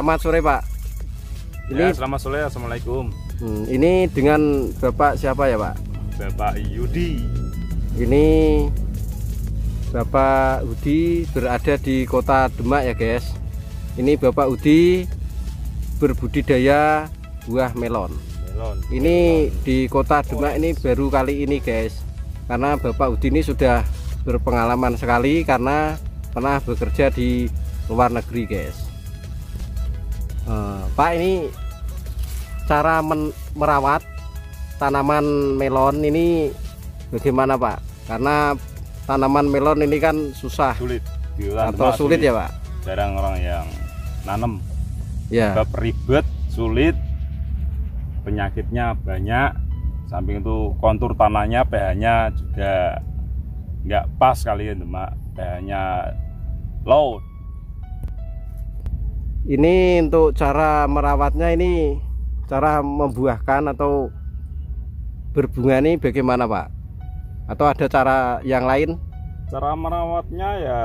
Selamat sore Pak. Ini selamat sore, assalamualaikum. Ini dengan Bapak siapa ya Pak? Bapak Yudi. Ini Bapak Udi berada di Kota Demak ya guys. Ini Bapak Udi berbudidaya buah melon. Ini di Kota Demak ini baru kali ini guys. Karena Bapak Udi ini sudah berpengalaman sekali karena pernah bekerja di luar negeri guys. Pak, ini cara merawat tanaman melon ini bagaimana Pak? Karena tanaman melon ini kan susah, sulit atau sulit ya Pak? Jarang orang yang nanam ya. Ribet, sulit, penyakitnya banyak. Samping itu kontur tanahnya, pH-nya juga nggak pas kali ya Demak, pH-nya low. Ini untuk cara merawatnya, ini cara membuahkan atau berbunga ini bagaimana Pak? Atau ada cara yang lain? Cara merawatnya ya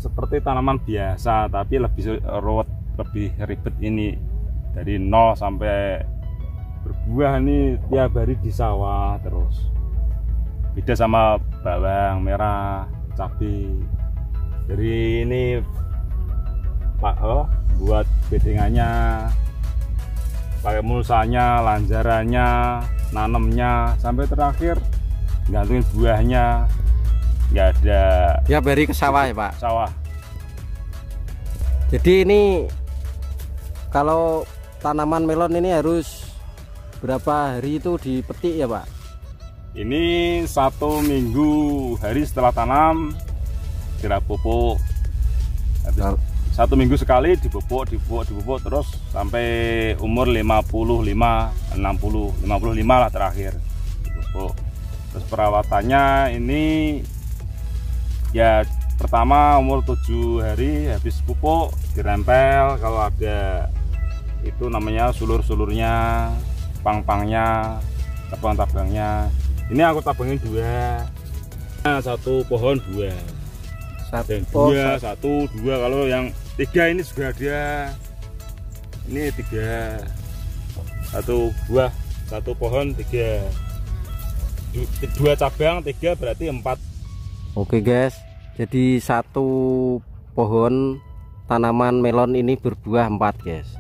seperti tanaman biasa, tapi lebih ruwet, lebih ribet ini. Dari nol sampai berbuah ini tiap hari di sawah terus. Beda sama bawang merah, cabai. Jadi ini Pak, buat bedengannya, pakai mulsanya, lanjarannya, nanemnya, sampai terakhir gantungin buahnya, nggak ada. Ya beri ke sawah ya Pak? Sawah. Jadi ini kalau tanaman melon ini harus berapa hari itu dipetik ya Pak? Ini 1 minggu hari setelah tanam kira pupuk. Habis 1 minggu sekali dipupuk terus sampai umur 55 lah terakhir dipupuk. Terus perawatannya ini ya pertama umur 7 hari habis pupuk dirempel, kalau ada itu namanya sulur-sulurnya, pang-pangnya, tabang-tabangnya. Ini aku tabangin 2. Nah, 1 pohon 2. Satu, dua. Kalau yang 3 ini juga ada. Ini 3. 1 buah, 1 pohon 3. 2 cabang, 3 berarti 4. Oke guys, jadi 1 pohon tanaman melon ini berbuah 4 guys.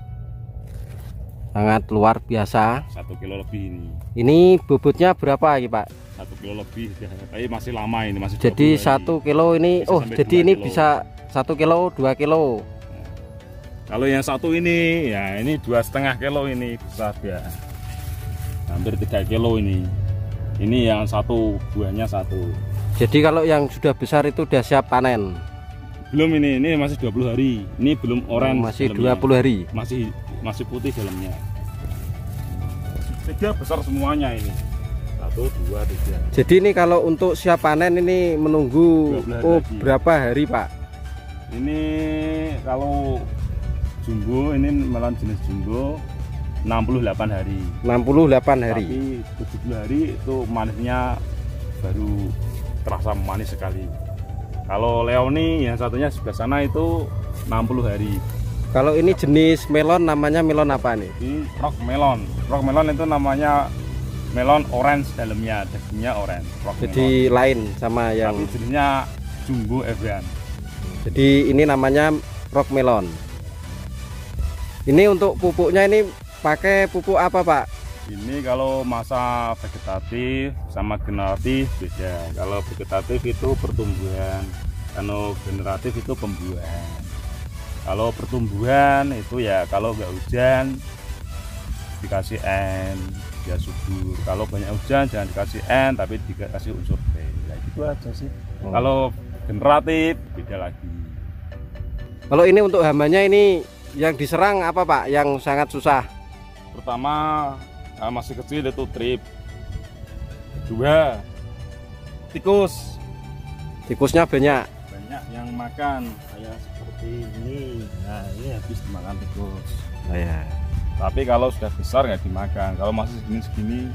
Sangat luar biasa. 1 kilo lebih ini. Ini bobotnya berapa ya Pak? 1 kilo lebih, tapi masih lama ini, masih. Jadi 1 kilo ini, oh jadi ini kilo. Bisa 1 kilo, 2 kilo. Kalau yang satu ini, ya ini 2,5 kilo ini bisa ya. Hampir 3 kilo ini. Ini yang 1 buahnya 1. Jadi kalau yang sudah besar itu udah siap panen? Belum, ini masih 20 hari. Ini belum orange. Masih dalamnya. 20 hari. Masih putih dalamnya. 3 besar semuanya ini. 1, 2, 3. Jadi ini kalau untuk siap panen ini menunggu berapa hari Pak? Ini kalau jumbo, ini melon jenis jumbo 68 hari. 68 hari. Tapi 70 hari itu manisnya baru terasa manis sekali. Kalau Leoni yang satunya sebelah sana itu 60 hari. Kalau ini jenis melon namanya melon apa nih? Ini rock melon. Rock melon itu namanya melon orange dalamnya, dagingnya orange. Jadi melon lain sama yang. Tapi jenisnya jumbo Evan. Jadi ini namanya rock melon. Ini untuk pupuknya ini pakai pupuk apa Pak? Ini kalau masa vegetatif sama generatif beda. Kalau vegetatif itu pertumbuhan, kalau generatif itu pembuahan. Kalau pertumbuhan itu ya kalau nggak hujan dikasih N, dia subur. Kalau banyak hujan jangan dikasih N, tapi dikasih unsur P. Ya gitu aja sih. Kalau generatif beda lagi. Kalau ini untuk hambanya ini yang diserang apa Pak? Yang sangat susah? Pertama masih kecil itu trip. Kedua tikus. Tikusnya banyak yang makan kayak seperti ini. Nah ini habis dimakan tikus. Ya. Tapi kalau sudah besar nggak dimakan, kalau masih segini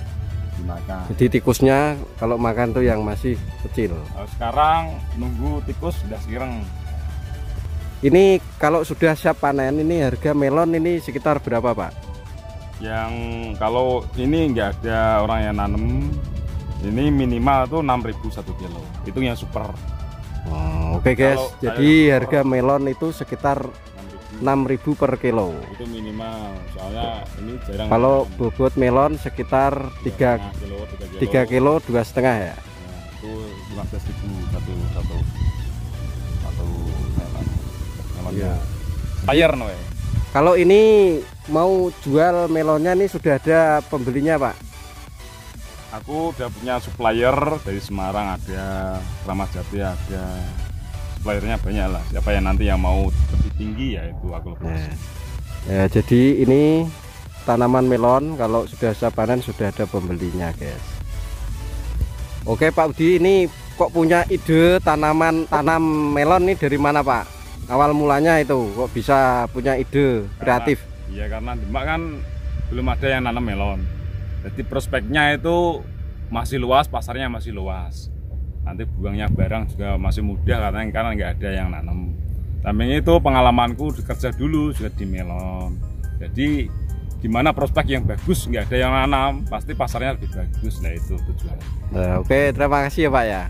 dimakan. Jadi tikusnya kalau makan tuh yang masih kecil. Sekarang nunggu tikus sudah sireng. Ini kalau sudah siap panen, ini harga melon ini sekitar berapa Pak? Yang kalau ini nggak ada orang yang nanam, ini minimal tuh 6.000 1 kilo. Itu yang super. Oh, oke guys, jadi harga melon itu sekitar 6.000 per kilo. Itu minimal, soalnya ini jarang. Kalau bobot melon sekitar 3 kilo 2,5 ya. Nah, itu 15.000 satu melon. Iya. Air no ya. Kalau ini mau jual melonnya nih sudah ada pembelinya Pak? Aku udah punya supplier dari Semarang ada, Kramat Jati ada. Suppliernya banyak lah. Siapa yang nanti yang mau lebih tinggi ya itu aku lepas. Ya, jadi ini tanaman melon kalau sudah siap panen sudah ada pembelinya guys. Oke Pak Budi, ini kok punya ide tanam melon nih dari mana Pak? Awal mulanya itu kok bisa punya ide kreatif? Iya karena Demak kan belum ada yang nanam melon. Jadi prospeknya itu masih luas, pasarnya masih luas. Nanti buangnya barang juga masih mudah karena nggak ada yang nanam. Samping itu pengalamanku kerja dulu juga di melon. Jadi di mana prospek yang bagus nggak ada yang nanam, pasti pasarnya lebih bagus. Nah itu tujuannya. Oke, terima kasih ya Pak ya.